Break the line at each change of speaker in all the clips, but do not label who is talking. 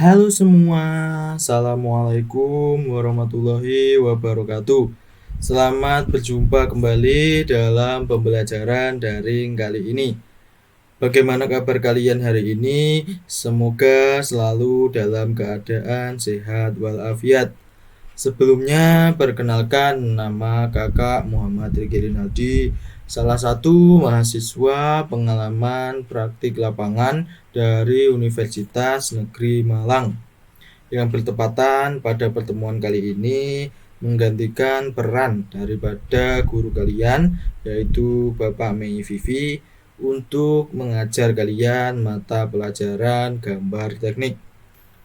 Halo semua, Assalamualaikum warahmatullahi wabarakatuh. Selamat berjumpa kembali dalam pembelajaran daring kali ini. Bagaimana kabar kalian hari ini? Semoga selalu dalam keadaan sehat walafiat. Sebelumnya, perkenalkan nama kakak Muhammad Riki Rinaldi, salah satu mahasiswa pengalaman praktik lapangan dari Universitas Negeri Malang yang bertepatan pada pertemuan kali ini menggantikan peran daripada guru kalian, yaitu Bapak Mei Vivi, untuk mengajar kalian mata pelajaran gambar teknik.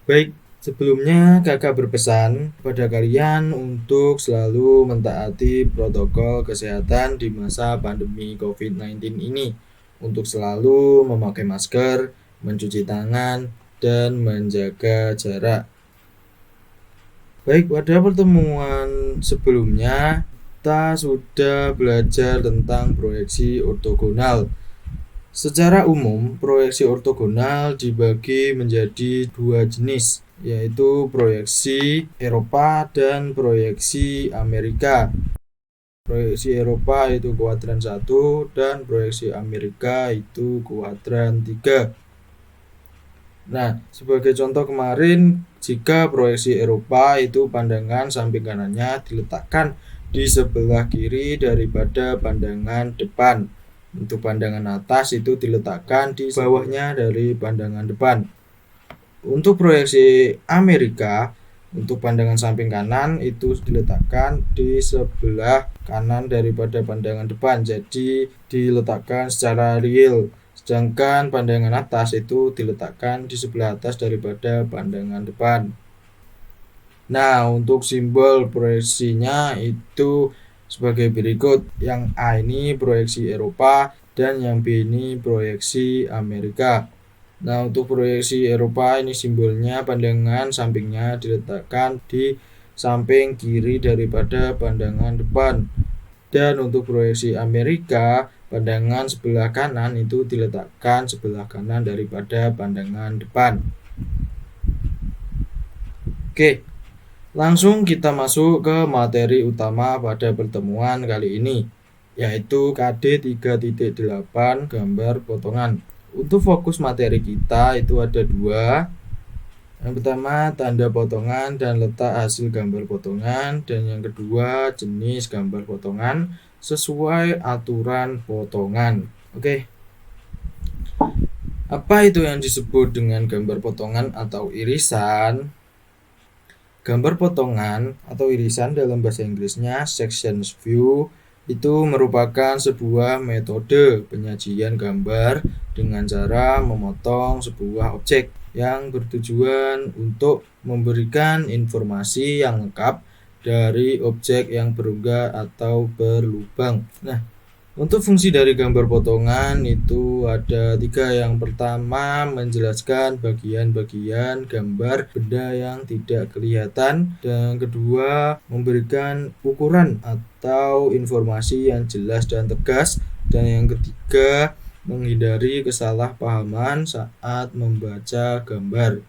Baik, sebelumnya kakak berpesan pada kalian untuk selalu mentaati protokol kesehatan di masa pandemi COVID-19 ini, untuk selalu memakai masker, mencuci tangan, dan menjaga jarak. Baik, pada pertemuan sebelumnya kita sudah belajar tentang proyeksi ortogonal. Secara umum, proyeksi ortogonal dibagi menjadi dua jenis, yaitu proyeksi Eropa dan proyeksi Amerika. Proyeksi Eropa itu kuadran 1 dan proyeksi Amerika itu kuadran 3. Nah, sebagai contoh kemarin, jika proyeksi Eropa itu pandangan samping kanannya diletakkan di sebelah kiri daripada pandangan depan. Untuk pandangan atas itu diletakkan di bawahnya dari pandangan depan. Untuk proyeksi Amerika, untuk pandangan samping kanan itu diletakkan di sebelah kanan daripada pandangan depan. Jadi diletakkan secara real. Sedangkan pandangan atas itu diletakkan di sebelah atas daripada pandangan depan. Nah, untuk simbol proyeksinya itu sebagai berikut. Yang A ini proyeksi Eropa dan yang B ini proyeksi Amerika. Nah, untuk proyeksi Eropa ini simbolnya pandangan sampingnya diletakkan di samping kiri daripada pandangan depan. Dan untuk proyeksi Amerika, pandangan sebelah kanan itu diletakkan sebelah kanan daripada pandangan depan. Oke, langsung kita masuk ke materi utama pada pertemuan kali ini, yaitu KD 3.8 gambar potongan. Untuk fokus materi kita itu ada dua. Yang pertama, tanda potongan dan letak hasil gambar potongan, dan yang kedua, jenis gambar potongan sesuai aturan potongan. Oke. Apa itu yang disebut dengan gambar potongan atau irisan? Gambar potongan atau irisan dalam bahasa Inggrisnya section view itu merupakan sebuah metode penyajian gambar dengan cara memotong sebuah objek yang bertujuan untuk memberikan informasi yang lengkap dari objek yang berunggah atau berlubang. Nah, untuk fungsi dari gambar potongan itu ada 3. Yang pertama, menjelaskan bagian-bagian gambar benda yang tidak kelihatan. Dan yang kedua, memberikan ukuran atau informasi yang jelas dan tegas. Dan yang ketiga, menghindari kesalahpahaman saat membaca gambar.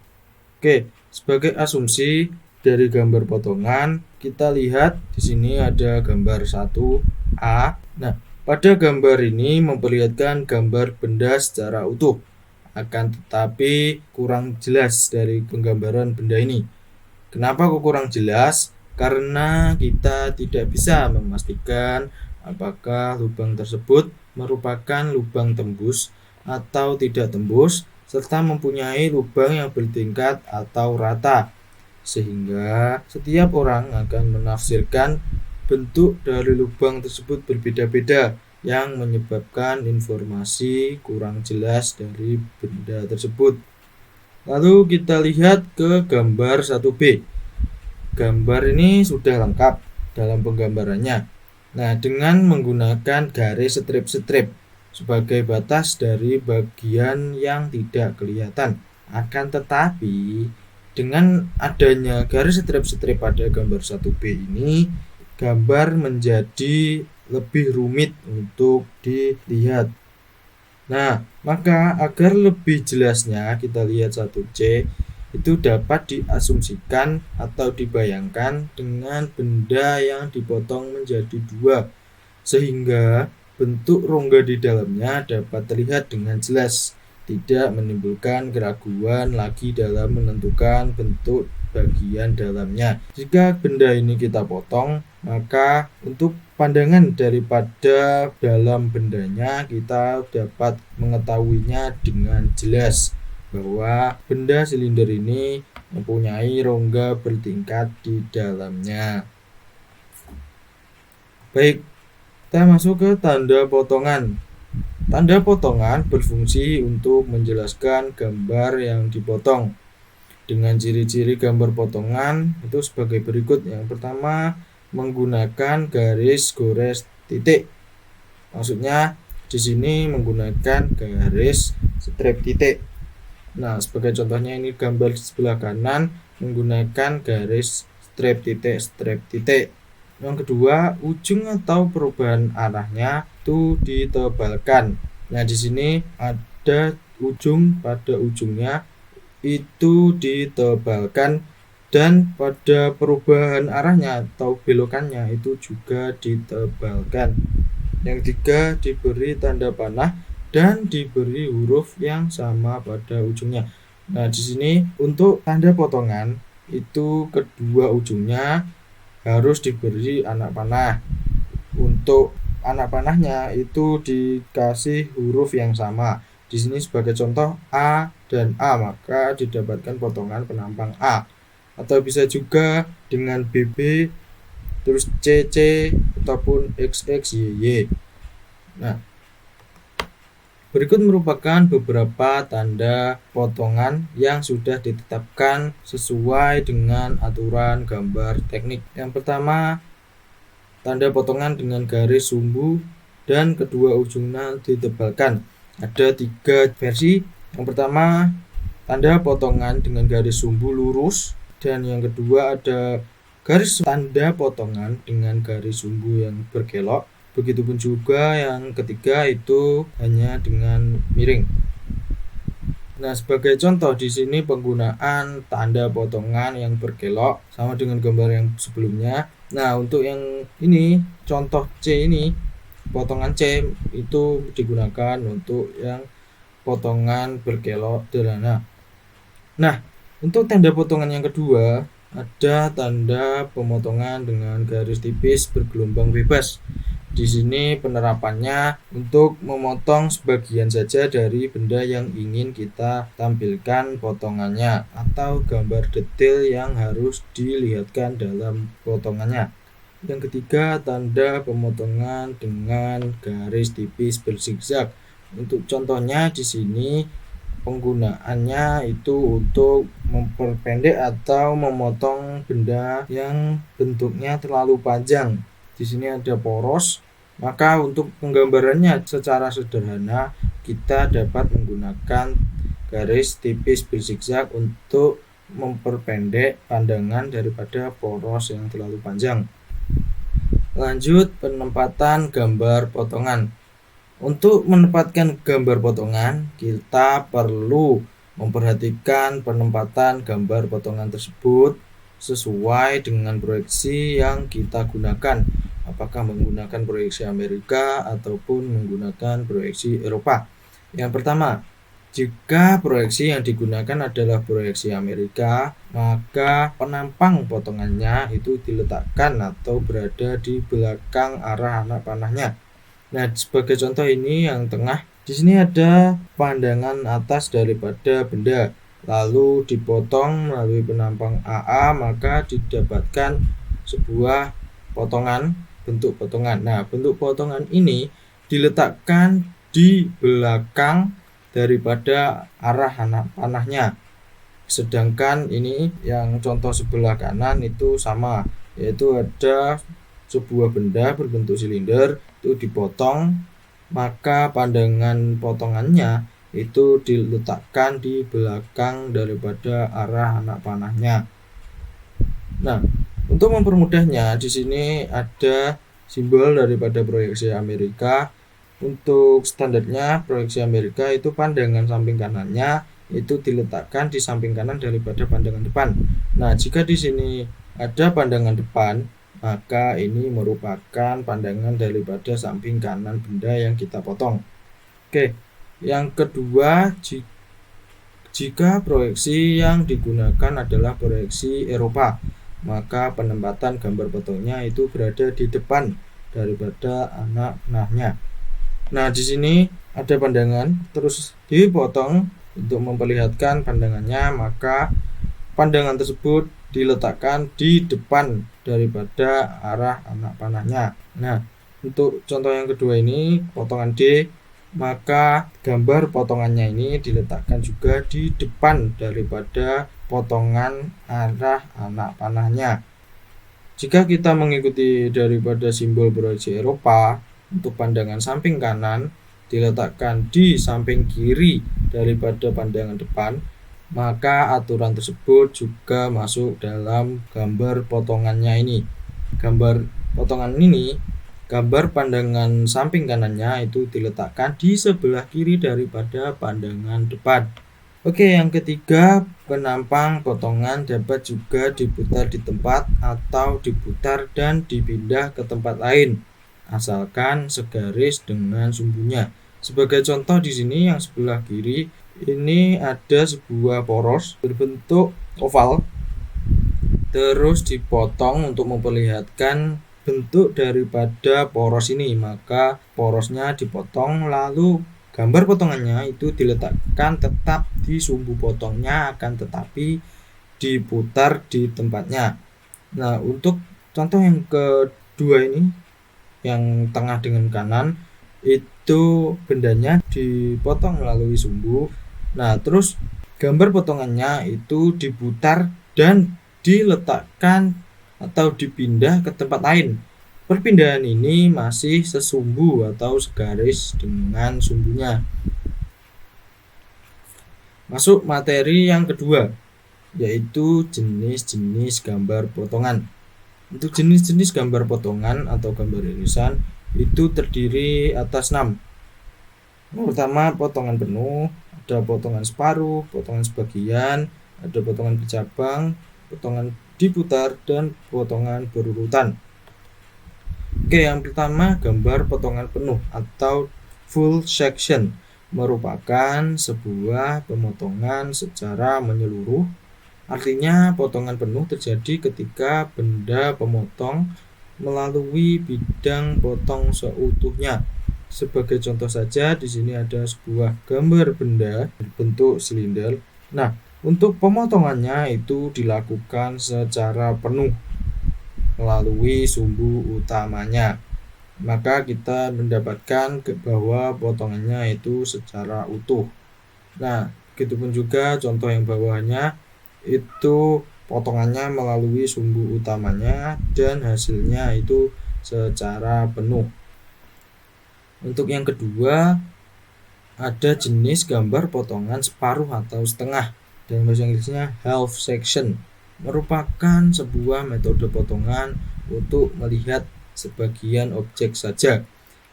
Oke, sebagai asumsi dari gambar potongan, kita lihat di sini ada gambar 1A. Nah, pada gambar ini memperlihatkan gambar benda secara utuh, akan tetapi kurang jelas dari penggambaran benda ini. Kenapa kok kurang jelas? Karena kita tidak bisa memastikan apakah lubang tersebut merupakan lubang tembus atau tidak tembus, serta mempunyai lubang yang bertingkat atau rata, sehingga setiap orang akan menafsirkan bentuk dari lubang tersebut berbeda-beda yang menyebabkan informasi kurang jelas dari benda tersebut. Lalu kita lihat ke gambar 1B. Gambar ini sudah lengkap dalam penggambarannya. Nah, dengan menggunakan garis strip-strip sebagai batas dari bagian yang tidak kelihatan. Akan tetapi, dengan adanya garis strip-strip pada gambar 1B ini, gambar menjadi lebih rumit untuk dilihat. Nah, maka agar lebih jelasnya kita lihat 1C. itu dapat diasumsikan atau dibayangkan dengan benda yang dipotong menjadi dua, sehingga bentuk rongga di dalamnya dapat terlihat dengan jelas, tidak menimbulkan keraguan lagi dalam menentukan bentuk bagian dalamnya. Jika benda ini kita potong, maka untuk pandangan daripada dalam bendanya kita dapat mengetahuinya dengan jelas bahwa benda silinder ini mempunyai rongga bertingkat di dalamnya. Baik, kita masuk ke tanda potongan. Tanda potongan berfungsi untuk menjelaskan gambar yang dipotong. Dengan ciri-ciri gambar potongan itu sebagai berikut. Yang pertama, menggunakan garis gores titik. Maksudnya di sini menggunakan garis strip titik. Nah, sebagai contohnya ini gambar di sebelah kanan menggunakan garis strip titik. Yang kedua, ujung atau perubahan arahnya itu ditebalkan. Nah, di sini ada ujung, pada ujungnya itu ditebalkan, dan pada perubahan arahnya atau belokannya itu juga ditebalkan. Yang ketiga, diberi tanda panah dan diberi huruf yang sama pada ujungnya. Nah, di sini untuk tanda potongan itu kedua ujungnya harus diberi anak panah. Untuk anak panahnya itu dikasih huruf yang sama. Di sini sebagai contoh A dan A, maka didapatkan potongan penampang A. Atau bisa juga dengan BB, terus CC ataupun XXYY. Nah, berikut merupakan beberapa tanda potongan yang sudah ditetapkan sesuai dengan aturan gambar teknik. Yang pertama, tanda potongan dengan garis sumbu dan kedua ujungnya ditebalkan. Ada 3 versi. Yang pertama, tanda potongan dengan garis sumbu lurus, dan yang kedua ada garis tanda potongan dengan garis sumbu yang berkelok. Begitupun juga yang ketiga itu hanya dengan miring. Nah, sebagai contoh di sini penggunaan tanda potongan yang berkelok sama dengan gambar yang sebelumnya. Nah, untuk yang ini contoh C ini, potongan C itu digunakan untuk yang potongan berkelok sederhana. Nah, untuk tanda potongan yang kedua ada tanda pemotongan dengan garis tipis bergelombang bebas. Di sini penerapannya untuk memotong sebagian saja dari benda yang ingin kita tampilkan potongannya atau gambar detail yang harus dilihatkan dalam potongannya. Yang ketiga, tanda pemotongan dengan garis tipis berzigzag. Untuk contohnya di sini penggunaannya itu untuk memperpendek atau memotong benda yang bentuknya terlalu panjang. Di sini ada poros, maka untuk penggambarannya secara sederhana kita dapat menggunakan garis tipis berzigzag untuk memperpendek pandangan daripada poros yang terlalu panjang. Lanjut, penempatan gambar potongan. Untuk menempatkan gambar potongan, kita perlu memperhatikan penempatan gambar potongan tersebut sesuai dengan proyeksi yang kita gunakan, apakah menggunakan proyeksi Amerika ataupun menggunakan proyeksi Eropa. Yang pertama, jika proyeksi yang digunakan adalah proyeksi Amerika, maka penampang potongannya itu diletakkan atau berada di belakang arah anak panahnya. Nah, sebagai contoh ini yang tengah, di sini ada pandangan atas daripada benda, lalu dipotong melalui penampang AA, maka didapatkan sebuah potongan, bentuk potongan. Nah, bentuk potongan ini diletakkan di belakang daripada arah anak panahnya. Sedangkan ini yang contoh sebelah kanan itu sama, yaitu ada sebuah benda berbentuk silinder itu dipotong, maka pandangan potongannya itu diletakkan di belakang daripada arah anak panahnya. Nah, untuk mempermudahnya di sini ada simbol daripada proyeksi Amerika. Untuk standarnya proyeksi Amerika itu pandangan samping kanannya itu diletakkan di samping kanan daripada pandangan depan. Nah, jika di sini ada pandangan depan, maka ini merupakan pandangan daripada samping kanan benda yang kita potong. Oke, yang kedua, jika proyeksi yang digunakan adalah proyeksi Eropa, maka penempatan gambar potongnya itu berada di depan daripada anak panahnya. Nah, di sini ada pandangan terus dipotong untuk memperlihatkan pandangannya, maka pandangan tersebut diletakkan di depan daripada arah anak panahnya. Nah, untuk contoh yang kedua ini potongan D, maka gambar potongannya ini diletakkan juga di depan daripada potongan arah anak panahnya. Jika kita mengikuti daripada simbol proyeksi Eropa, untuk pandangan samping kanan diletakkan di samping kiri daripada pandangan depan, maka aturan tersebut juga masuk dalam gambar potongannya ini. Gambar potongan ini, gambar pandangan samping kanannya itu diletakkan di sebelah kiri daripada pandangan depan. Oke, yang ketiga, penampang potongan dapat juga diputar di tempat atau diputar dan dipindah ke tempat lain, asalkan segaris dengan sumbunya. Sebagai contoh di sini yang sebelah kiri ini ada sebuah poros berbentuk oval, terus dipotong untuk memperlihatkan bentuk daripada poros ini, maka porosnya dipotong, lalu gambar potongannya itu diletakkan tetap di sumbu potongnya, akan tetapi diputar di tempatnya. Nah, untuk contoh yang kedua ini, yang tengah dengan kanan, itu bendanya dipotong melalui sumbu. Nah, terus gambar potongannya itu diputar dan diletakkan atau dipindah ke tempat lain. Perpindahan ini masih sesumbu atau segaris dengan sumbunya. Masuk materi yang kedua, yaitu jenis-jenis gambar potongan. Untuk jenis-jenis gambar potongan atau gambar irisan itu terdiri atas 6. Yang pertama, potongan penuh, ada potongan separuh, potongan sebagian, ada potongan bercabang, potongan diputar, dan potongan berurutan. Oke, yang pertama gambar potongan penuh atau full section merupakan sebuah pemotongan secara menyeluruh. Artinya potongan penuh terjadi ketika benda pemotong melalui bidang potong seutuhnya. Sebagai contoh saja, di sini ada sebuah gambar benda berbentuk silinder. Nah, untuk pemotongannya itu dilakukan secara penuh melalui sumbu utamanya. Maka kita mendapatkan bahwa potongannya itu secara utuh. Nah, begitupun juga contoh yang bawahnya, itu potongannya melalui sumbu utamanya dan hasilnya itu secara penuh. Untuk yang kedua, ada jenis gambar potongan separuh atau setengah, dan bahasa Inggrisnya half section, merupakan sebuah metode potongan untuk melihat sebagian objek saja.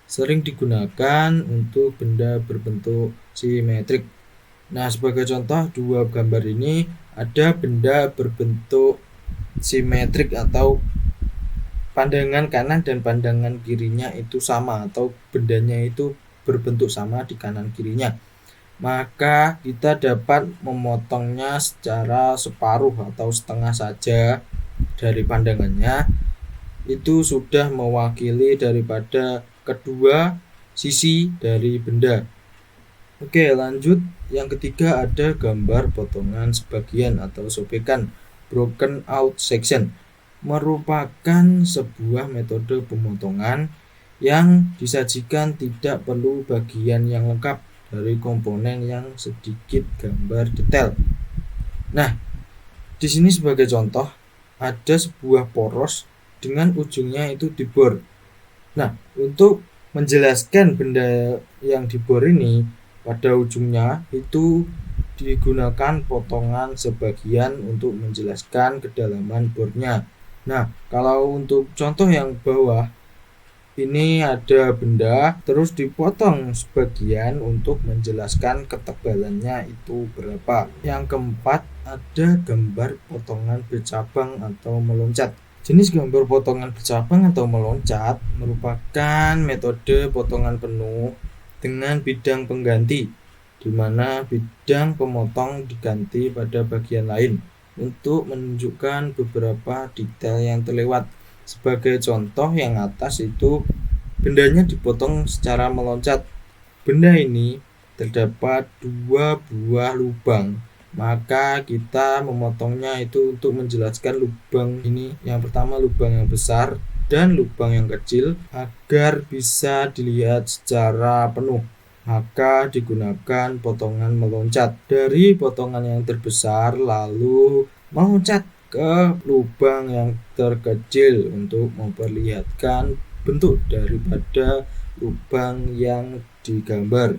Sering digunakan untuk benda berbentuk simetrik. Nah, sebagai contoh dua gambar ini, ada benda berbentuk simetrik atau pandangan kanan dan pandangan kirinya itu sama, atau bendanya itu berbentuk sama di kanan kirinya. Maka kita dapat memotongnya secara separuh atau setengah saja dari pandangannya. Itu sudah mewakili daripada kedua sisi dari benda. Oke, lanjut. Yang ketiga ada gambar potongan sebagian atau sobekan, broken out section, merupakan sebuah metode pemotongan yang disajikan tidak perlu bagian yang lengkap dari komponen yang sedikit gambar detail. Nah, di sini sebagai contoh ada sebuah poros dengan ujungnya itu dibor. Nah, untuk menjelaskan benda yang dibor ini, pada ujungnya itu digunakan potongan sebagian untuk menjelaskan kedalaman bornya. Nah, kalau untuk contoh yang bawah, ini ada benda terus dipotong sebagian untuk menjelaskan ketebalannya itu berapa. Yang keempat, ada gambar potongan bercabang atau meloncat. Jenis gambar potongan bercabang atau meloncat merupakan metode potongan penuh dengan bidang pengganti, di mana bidang pemotong diganti pada bagian lain untuk menunjukkan beberapa detail yang terlewat. Sebagai contoh yang atas itu bendanya dipotong secara meloncat. Benda ini terdapat 2 buah lubang, maka kita memotongnya itu untuk menjelaskan lubang ini. Yang pertama lubang yang besar dan lubang yang kecil agar bisa dilihat secara penuh. Maka digunakan potongan meloncat. Dari potongan yang terbesar lalu meloncat ke lubang yang terkecil untuk memperlihatkan bentuk daripada lubang yang digambar.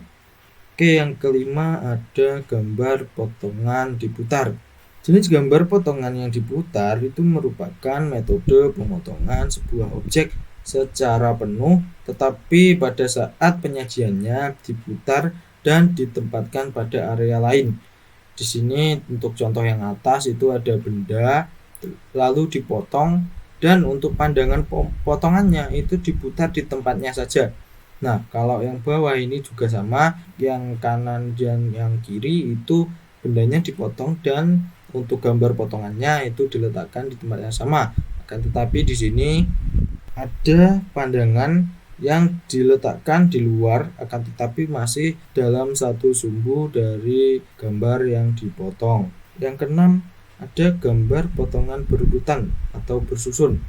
Oke, yang kelima ada gambar potongan diputar. Jenis gambar potongan yang diputar itu merupakan metode pemotongan sebuah objek secara penuh, tetapi pada saat penyajiannya diputar dan ditempatkan pada area lain. Di sini untuk contoh yang atas itu ada benda lalu dipotong dan untuk pandangan potongannya itu diputar di tempatnya saja. Nah, kalau yang bawah ini juga sama, yang kanan dan yang kiri itu bendanya dipotong dan untuk gambar potongannya itu diletakkan di tempat yang sama. Akan tetapi di sini ada pandangan yang diletakkan di luar, akan tetapi masih dalam satu sumbu dari gambar yang dipotong. Yang keenam, ada gambar potongan berurutan atau bersusun,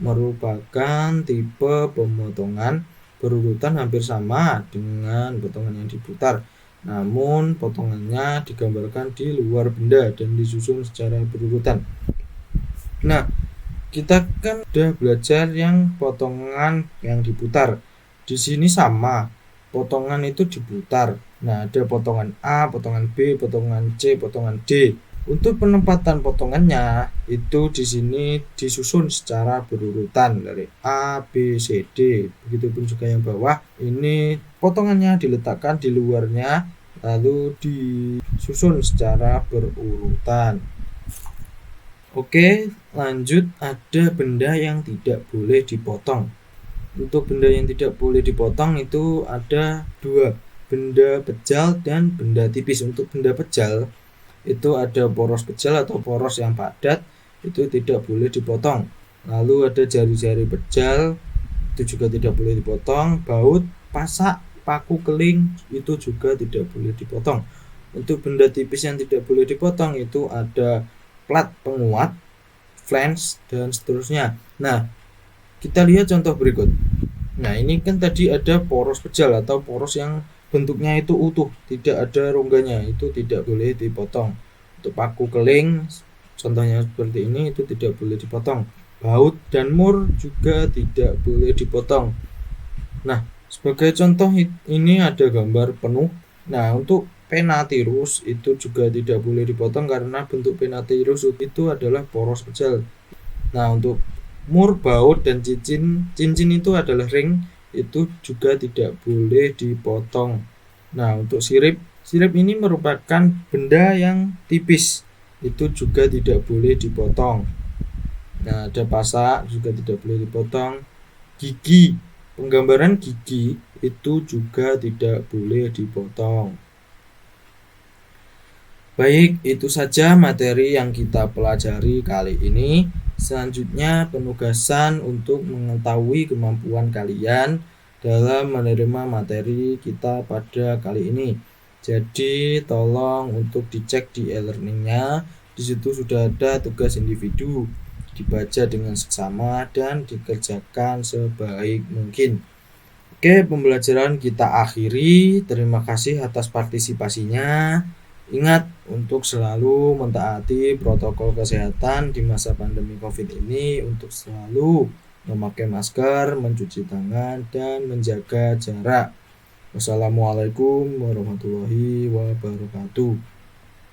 merupakan tipe pemotongan berurutan hampir sama dengan potongan yang diputar, namun potongannya digambarkan di luar benda dan disusun secara berurutan. Nah, kita kan udah belajar yang potongan yang diputar. Di sini sama, potongan itu diputar. Nah, ada potongan A, potongan B, potongan C, potongan D. Untuk penempatan potongannya itu di sini disusun secara berurutan dari A, B, C, D. Begitupun juga yang bawah, ini potongannya diletakkan di luarnya lalu disusun secara berurutan. Oke, lanjut, ada benda yang tidak boleh dipotong. Untuk benda yang tidak boleh dipotong itu ada 2, benda pejal dan benda tipis. Untuk benda pejal itu ada poros pejal atau poros yang padat, itu tidak boleh dipotong. Lalu ada jari-jari pejal, itu juga tidak boleh dipotong. Baut, pasak, paku keling itu juga tidak boleh dipotong. Untuk benda tipis yang tidak boleh dipotong itu ada plat penguat, flange, dan seterusnya. Nah, kita lihat contoh berikut. Nah, ini kan tadi ada poros pejal atau poros yang bentuknya itu utuh, tidak ada rongganya, itu tidak boleh dipotong. Untuk paku keling, contohnya seperti ini, itu tidak boleh dipotong. Baut dan mur juga tidak boleh dipotong. Nah, sebagai contoh ini ada gambar penuh. Nah, untuk pena tirus itu juga tidak boleh dipotong karena bentuk pena tirus itu adalah poros pejal. Nah, untuk mur, baut, dan cincin itu adalah ring, itu juga tidak boleh dipotong. Nah, untuk sirip ini merupakan benda yang tipis, itu juga tidak boleh dipotong. Nah, ada pasak juga tidak boleh dipotong. Gigi, penggambaran gigi itu juga tidak boleh dipotong. Baik, itu saja materi yang kita pelajari kali ini. Selanjutnya penugasan untuk mengetahui kemampuan kalian dalam menerima materi kita pada kali ini. Jadi tolong untuk dicek di e-learningnya. Di situ sudah ada tugas individu, dibaca dengan seksama dan dikerjakan sebaik mungkin. Oke, pembelajaran kita akhiri. Terima kasih atas partisipasinya. Ingat untuk selalu mentaati protokol kesehatan di masa pandemi COVID ini, untuk selalu memakai masker, mencuci tangan, dan menjaga jarak. Wassalamualaikum warahmatullahi wabarakatuh.